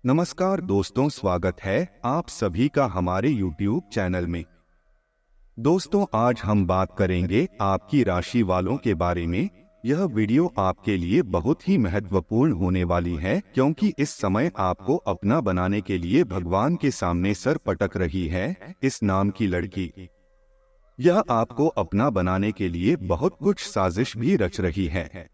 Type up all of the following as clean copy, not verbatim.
नमस्कार दोस्तों, स्वागत है आप सभी का हमारे YouTube चैनल में। दोस्तों, आज हम बात करेंगे आपकी राशि वालों के बारे में। यह वीडियो आपके लिए बहुत ही महत्वपूर्ण होने वाली है, क्योंकि इस समय आपको अपना बनाने के लिए भगवान के सामने सर पटक रही है इस नाम की लड़की। यह आपको अपना बनाने के लिए बहुत कुछ साजिश भी रच रही है,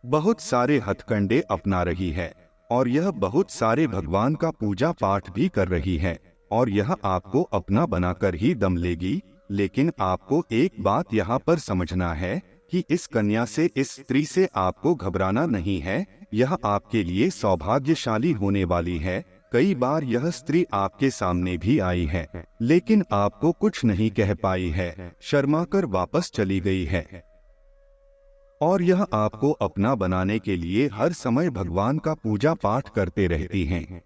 बहुत सारे हथकंडे अपना रही है और यह बहुत सारे भगवान का पूजा पाठ भी कर रही है और यह आपको अपना बनाकर ही दम लेगी। लेकिन आपको एक बात यहाँ पर समझना है कि इस कन्या से, इस स्त्री से आपको घबराना नहीं है। यह आपके लिए सौभाग्यशाली होने वाली है। कई बार यह स्त्री आपके सामने भी आई है, लेकिन आपको कुछ नहीं कह पाई है, शर्मा कर वापस चली गई है। और यह आपको अपना बनाने के लिए हर समय भगवान का पूजा पाठ करते रहती हैं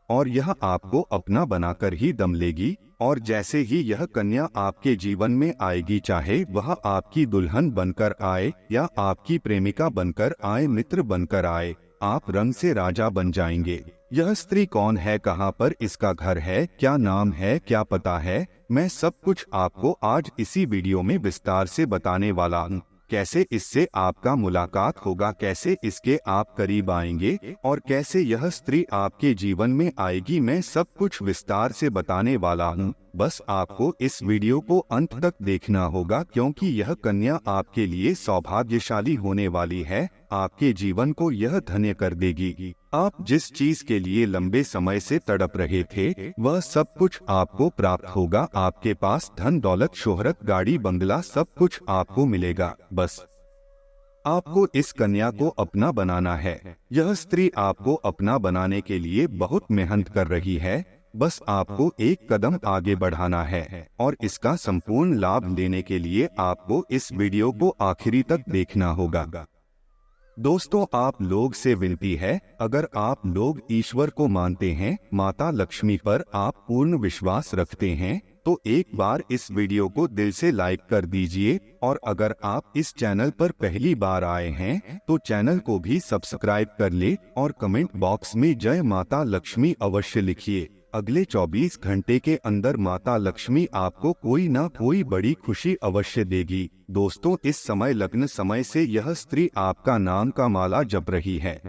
और यह आपको अपना बनाकर ही दम लेगी। और जैसे ही यह कन्या आपके जीवन में आएगी, चाहे वह आपकी दुल्हन बनकर आए या आपकी प्रेमिका बनकर आए, मित्र बनकर आए, आप रंग से राजा बन जाएंगे। यह स्त्री कौन है, कहाँ पर इसका घर है, क्या नाम है, क्या पता है, मैं सब कुछ आपको आज इसी वीडियो में विस्तार से बताने वाला हूँ। कैसे इससे आपका मुलाकात होगा, कैसे इसके आप करीब आएंगे और कैसे यह स्त्री आपके जीवन में आएगी, मैं सब कुछ विस्तार से बताने वाला हूँ। बस आपको इस वीडियो को अंत तक देखना होगा, क्योंकि यह कन्या आपके लिए सौभाग्यशाली होने वाली है। आपके जीवन को यह धन्य कर देगी। आप जिस चीज के लिए लंबे समय से तड़प रहे थे, वह सब कुछ आपको प्राप्त होगा। आपके पास धन दौलत, शोहरत, गाड़ी, बंगला, सब कुछ आपको मिलेगा। बस आपको इस कन्या को अपना बनाना है। यह स्त्री आपको अपना बनाने के लिए बहुत मेहनत कर रही है। बस आपको एक कदम आगे बढ़ाना है और इसका संपूर्ण लाभ लेने के लिए आपको इस वीडियो को आखिरी तक देखना होगा। दोस्तों, आप लोग से विनती है, अगर आप लोग ईश्वर को मानते हैं, माता लक्ष्मी पर आप पूर्ण विश्वास रखते हैं, तो एक बार इस वीडियो को दिल से लाइक कर दीजिए। और अगर आप इस चैनल पर पहली बार आए हैं तो चैनल को भी सब्सक्राइब कर ले और कमेंट बॉक्स में जय माता लक्ष्मी अवश्य लिखिए। अगले 24 घंटे के अंदर माता लक्ष्मी आपको कोई ना कोई बड़ी खुशी अवश्य देगी। दोस्तों, इस समय लग्न समय से यह स्त्री आपका नाम का माला जप रही है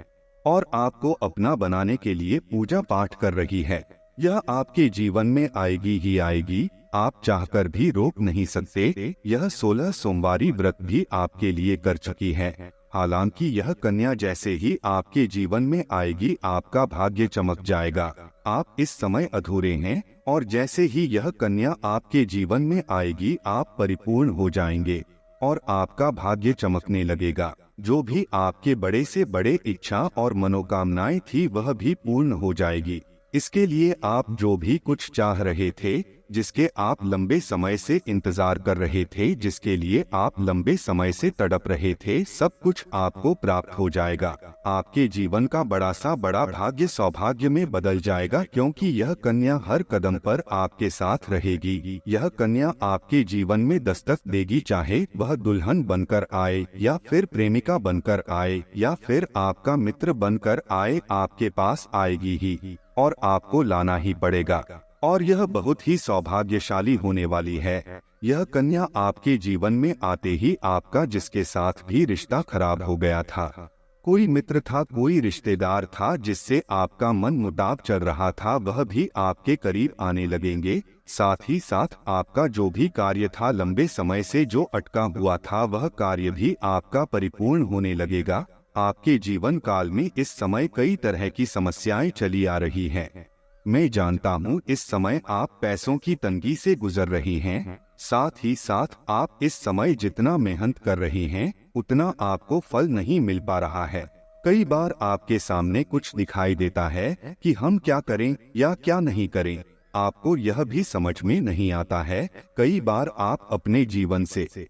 और आपको अपना बनाने के लिए पूजा पाठ कर रही है। यह आपके जीवन में आएगी ही आएगी, आप चाहकर भी रोक नहीं सकते। यह 16 सोमवारी व्रत भी आपके लिए कर चुकी है। हालांकि यह कन्या जैसे ही आपके जीवन में आएगी, आपका भाग्य चमक जाएगा। आप इस समय अधूरे हैं और जैसे ही यह कन्या आपके जीवन में आएगी, आप परिपूर्ण हो जाएंगे और आपका भाग्य चमकने लगेगा। जो भी आपके बड़े से बड़े इच्छा और मनोकामनाएं थी, वह भी पूर्ण हो जाएगी। इसके लिए आप जो भी कुछ चाह रहे थे, जिसके आप लंबे समय से इंतजार कर रहे थे, जिसके लिए आप लंबे समय से तड़प रहे थे, सब कुछ आपको प्राप्त हो जाएगा। आपके जीवन का बड़ा सा बड़ा भाग्य सौभाग्य में बदल जाएगा, क्योंकि यह कन्या हर कदम पर आपके साथ रहेगी। यह कन्या आपके जीवन में दस्तक देगी, चाहे वह दुल्हन बनकर आए या फिर प्रेमिका बनकर आए या फिर आपका मित्र बनकर आए, आपके पास आएगी ही और आपको लाना ही पड़ेगा। और यह बहुत ही सौभाग्यशाली होने वाली है। यह कन्या आपके जीवन में आते ही आपका जिसके साथ भी रिश्ता खराब हो गया था, कोई मित्र था, कोई रिश्तेदार था जिससे आपका मन मुटाव चल रहा था, वह भी आपके करीब आने लगेंगे। साथ ही साथ आपका जो भी कार्य था, लंबे समय से जो अटका हुआ था, वह कार्य भी आपका परिपूर्ण होने लगेगा। आपके जीवन काल में इस समय कई तरह की समस्याएं चली आ रही हैं। मैं जानता हूँ इस समय आप पैसों की तंगी से गुजर रही हैं। साथ ही साथ आप इस समय जितना मेहनत कर रही हैं, उतना आपको फल नहीं मिल पा रहा है। कई बार आपके सामने कुछ दिखाई देता है कि हम क्या करें या क्या नहीं करें, आपको यह भी समझ में नहीं आता है। कई बार आप अपने जीवन से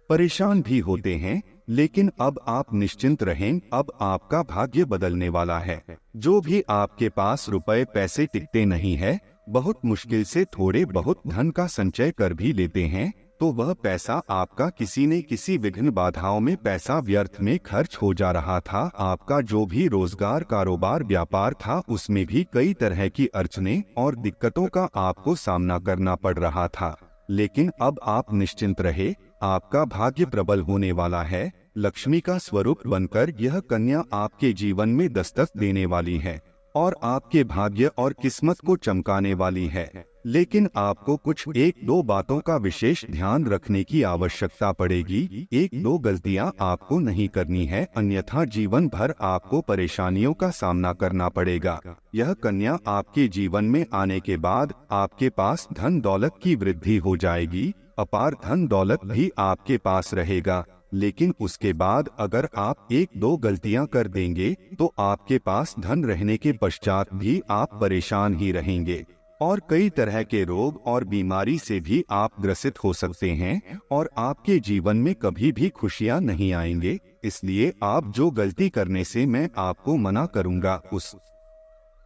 परेशान भी होते हैं, लेकिन अब आप निश्चिंत रहें, अब आपका भाग्य बदलने वाला है। जो भी आपके पास रुपए पैसे टिकते नहीं है, बहुत मुश्किल से थोड़े बहुत धन का संचय कर भी लेते हैं, तो वह पैसा आपका किसी न किसी विघ्न बाधाओं में पैसा व्यर्थ में खर्च हो जा रहा था। आपका जो भी रोजगार, कारोबार, व्यापार था उसमें भी कई तरह की अड़चनें और दिक्कतों का आपको सामना करना पड़ रहा था। लेकिन अब आप निश्चिंत रहे, आपका भाग्य प्रबल होने वाला है। लक्ष्मी का स्वरूप बनकर यह कन्या आपके जीवन में दस्तक देने वाली है और आपके भाग्य और किस्मत को चमकाने वाली है। लेकिन आपको कुछ एक दो बातों का विशेष ध्यान रखने की आवश्यकता पड़ेगी। एक दो गलतियां आपको नहीं करनी है, अन्यथा जीवन भर आपको परेशानियों का सामना करना पड़ेगा। यह कन्या आपके जीवन में आने के बाद आपके पास धन दौलत की वृद्धि हो जाएगी। अपार धन दौलत भी आपके पास रहेगा। लेकिन उसके बाद अगर आप एक दो गलतियां कर देंगे तो आपके पास धन रहने के पश्चात भी आप परेशान ही रहेंगे और कई तरह के रोग और बीमारी से भी आप ग्रसित हो सकते हैं और आपके जीवन में कभी भी खुशियां नहीं आएंगे। इसलिए आप जो गलती करने से मैं आपको मना करूंगा, उस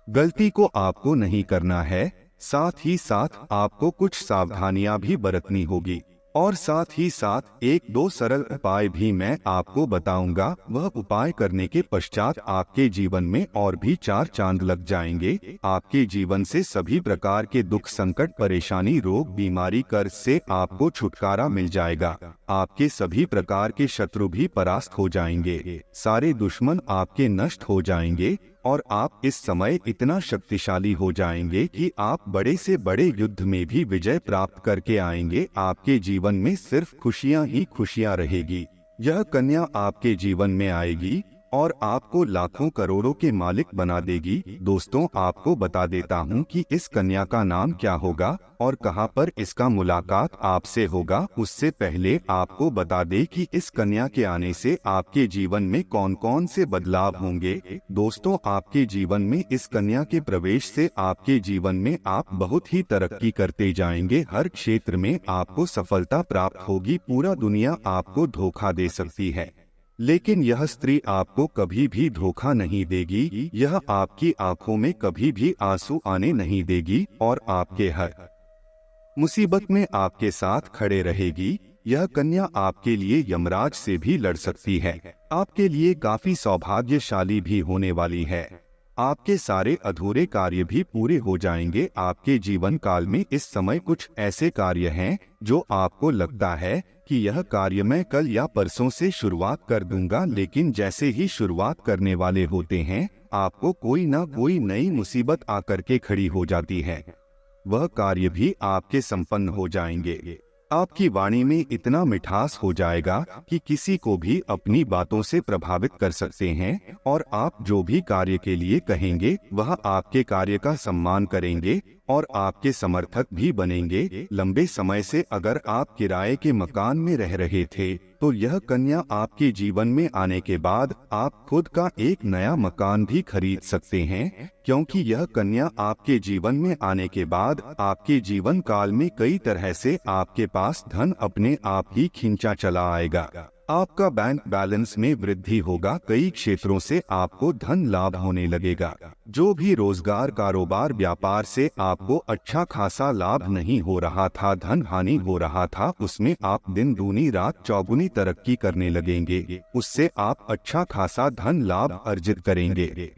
गलती को आपको नहीं करना है। साथ ही साथ आपको कुछ सावधानियां भी बरतनी होगी और साथ ही साथ एक दो सरल उपाय भी मैं आपको बताऊंगा। वह उपाय करने के पश्चात आपके जीवन में और भी चार चांद लग जाएंगे। आपके जीवन से सभी प्रकार के दुख, संकट, परेशानी, रोग, बीमारी, कर्ज से आपको छुटकारा मिल जाएगा। आपके सभी प्रकार के शत्रु भी परास्त हो जाएंगे, सारे दुश्मन आपके नष्ट हो जाएंगे और आप इस समय इतना शक्तिशाली हो जाएंगे कि आप बड़े से बड़े युद्ध में भी विजय प्राप्त करके आएंगे। आपके जीवन में सिर्फ खुशियां ही खुशियां रहेगी। यह कन्या आपके जीवन में आएगी और आपको लाखों करोड़ों के मालिक बना देगी। दोस्तों, आपको बता देता हूँ कि इस कन्या का नाम क्या होगा और कहाँ पर इसका मुलाकात आपसे होगा। उससे पहले आपको बता दे कि इस कन्या के आने से आपके जीवन में कौन कौन से बदलाव होंगे। दोस्तों, आपके जीवन में इस कन्या के प्रवेश से आपके जीवन में आप बहुत ही तरक्की करते जाएंगे। हर क्षेत्र में आपको सफलता प्राप्त होगी। पूरा दुनिया आपको धोखा दे सकती है, लेकिन यह स्त्री आपको कभी भी धोखा नहीं देगी। यह आपकी आंखों में कभी भी आंसू आने नहीं देगी और आपके हर मुसीबत में आपके साथ खड़े रहेगी। यह कन्या आपके लिए यमराज से भी लड़ सकती है। आपके लिए काफी सौभाग्यशाली भी होने वाली है। आपके सारे अधूरे कार्य भी पूरे हो जाएंगे। आपके जीवन काल में इस समय कुछ ऐसे कार्य हैं जो आपको लगता है कि यह कार्य मैं कल या परसों से शुरुआत कर दूंगा, लेकिन जैसे ही शुरुआत करने वाले होते हैं आपको कोई ना कोई नई मुसीबत आकर के खड़ी हो जाती है। वह कार्य भी आपके संपन्न हो जाएंगे। आपकी वाणी में इतना मिठास हो जाएगा कि किसी को भी अपनी बातों से प्रभावित कर सकते हैं और आप जो भी कार्य के लिए कहेंगे वह आपके कार्य का सम्मान करेंगे और आपके समर्थक भी बनेंगे। लंबे समय से अगर आप किराए के मकान में रह रहे थे तो यह कन्या आपके जीवन में आने के बाद आप खुद का एक नया मकान भी खरीद सकते हैं, क्योंकि यह कन्या आपके जीवन में आने के बाद आपके जीवन काल में कई तरह से आपके पास धन अपने आप ही खींचा चला आएगा। आपका बैंक बैलेंस में वृद्धि होगा। कई क्षेत्रों से आपको धन लाभ होने लगेगा। जो भी रोजगार, कारोबार, व्यापार से आपको अच्छा खासा लाभ नहीं हो रहा था, धन हानि हो रहा था, उसमें आप दिन दूनी रात चौगुनी तरक्की करने लगेंगे। उससे आप अच्छा खासा धन लाभ अर्जित करेंगे।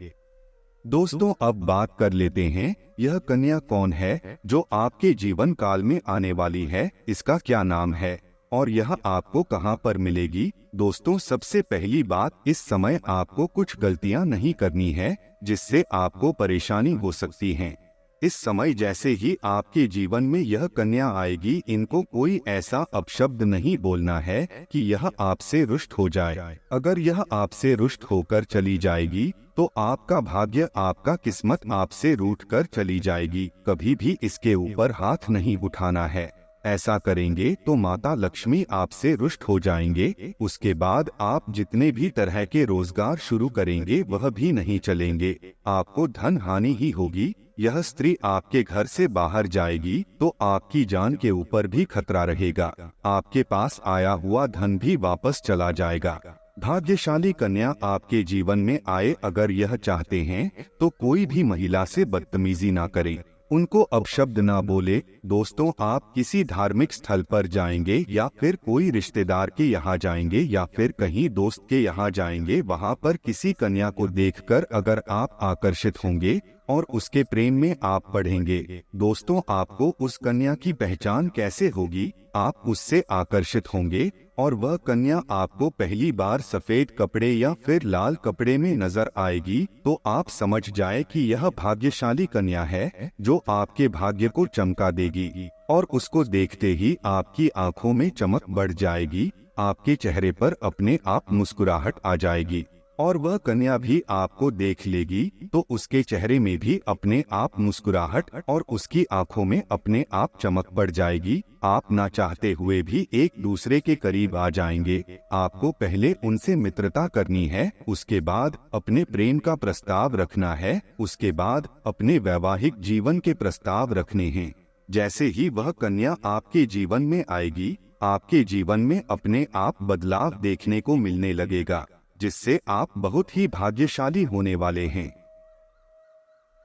दोस्तों, अब बात कर लेते हैं यह कन्या कौन है जो आपके जीवन काल में आने वाली है, इसका क्या नाम है और यह आपको कहां पर मिलेगी। दोस्तों, सबसे पहली बात, इस समय आपको कुछ गलतियां नहीं करनी है जिससे आपको परेशानी हो सकती है। इस समय जैसे ही आपके जीवन में यह कन्या आएगी, इनको कोई ऐसा अपशब्द नहीं बोलना है कि यह आपसे रुष्ट हो जाए। अगर यह आपसे रुष्ट होकर चली जाएगी तो आपका भाग्य, आपका किस्मत आपसे रूठ कर चली जाएगी। कभी भी इसके ऊपर हाथ नहीं उठाना है। ऐसा करेंगे तो माता लक्ष्मी आपसे रुष्ट हो जाएंगे। उसके बाद आप जितने भी तरह के रोजगार शुरू करेंगे वह भी नहीं चलेंगे। आपको धन हानि ही होगी। यह स्त्री आपके घर से बाहर जाएगी तो आपकी जान के ऊपर भी खतरा रहेगा। आपके पास आया हुआ धन भी वापस चला जाएगा। भाग्यशाली कन्या आपके जीवन में आए, अगर यह चाहते हैं तो कोई भी महिला से बदतमीजी ना करें। उनको अपशब्द ना बोले। दोस्तों, आप किसी धार्मिक स्थल पर जाएंगे या फिर कोई रिश्तेदार के यहाँ जाएंगे या फिर कहीं दोस्त के यहाँ जाएंगे, वहाँ पर किसी कन्या को देखकर अगर आप आकर्षित होंगे और उसके प्रेम में आप पड़ेंगे, दोस्तों आपको उस कन्या की पहचान कैसे होगी? आप उससे आकर्षित होंगे और वह कन्या आपको पहली बार सफेद कपड़े या फिर लाल कपड़े में नजर आएगी तो आप समझ जाए कि यह भाग्यशाली कन्या है जो आपके भाग्य को चमका देगी और उसको देखते ही आपकी आंखों में चमक बढ़ जाएगी, आपके चेहरे पर अपने आप मुस्कुराहट आ जाएगी और वह कन्या भी आपको देख लेगी तो उसके चेहरे में भी अपने आप मुस्कुराहट और उसकी आंखों में अपने आप चमक बढ़ जाएगी। आप ना चाहते हुए भी एक दूसरे के करीब आ जाएंगे। आपको पहले उनसे मित्रता करनी है, उसके बाद अपने प्रेम का प्रस्ताव रखना है, उसके बाद अपने वैवाहिक जीवन के प्रस्ताव रखने हैं। जैसे ही वह कन्या आपके जीवन में आएगी, आपके जीवन में अपने आप बदलाव देखने को मिलने लगेगा, जिससे आप बहुत ही भाग्यशाली होने वाले हैं।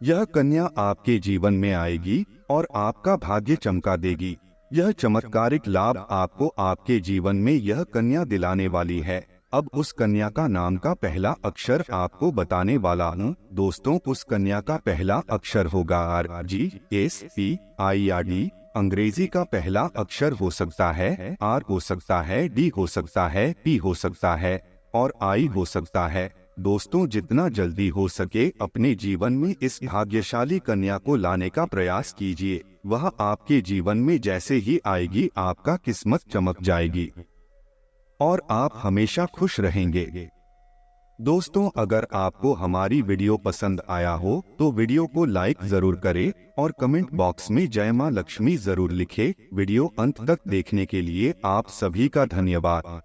यह कन्या आपके जीवन में आएगी और आपका भाग्य चमका देगी। यह चमत्कारिक लाभ आपको आपके जीवन में यह कन्या दिलाने वाली है। अब उस कन्या का नाम का पहला अक्षर आपको बताने वाला हूँ। दोस्तों, उस कन्या का पहला अक्षर होगा RGSPIRD। अंग्रेजी का पहला अक्षर हो सकता है R, हो सकता है D, हो सकता है P, हो सकता है और I हो सकता है। दोस्तों, जितना जल्दी हो सके अपने जीवन में इस भाग्यशाली कन्या को लाने का प्रयास कीजिए। वह आपके जीवन में जैसे ही आएगी आपका किस्मत चमक जाएगी और आप हमेशा खुश रहेंगे। दोस्तों, अगर आपको हमारी वीडियो पसंद आया हो तो वीडियो को लाइक जरूर करें और कमेंट बॉक्स में जय मां लक्ष्मी जरूर लिखें। वीडियो अंत तक देखने के लिए आप सभी का धन्यवाद।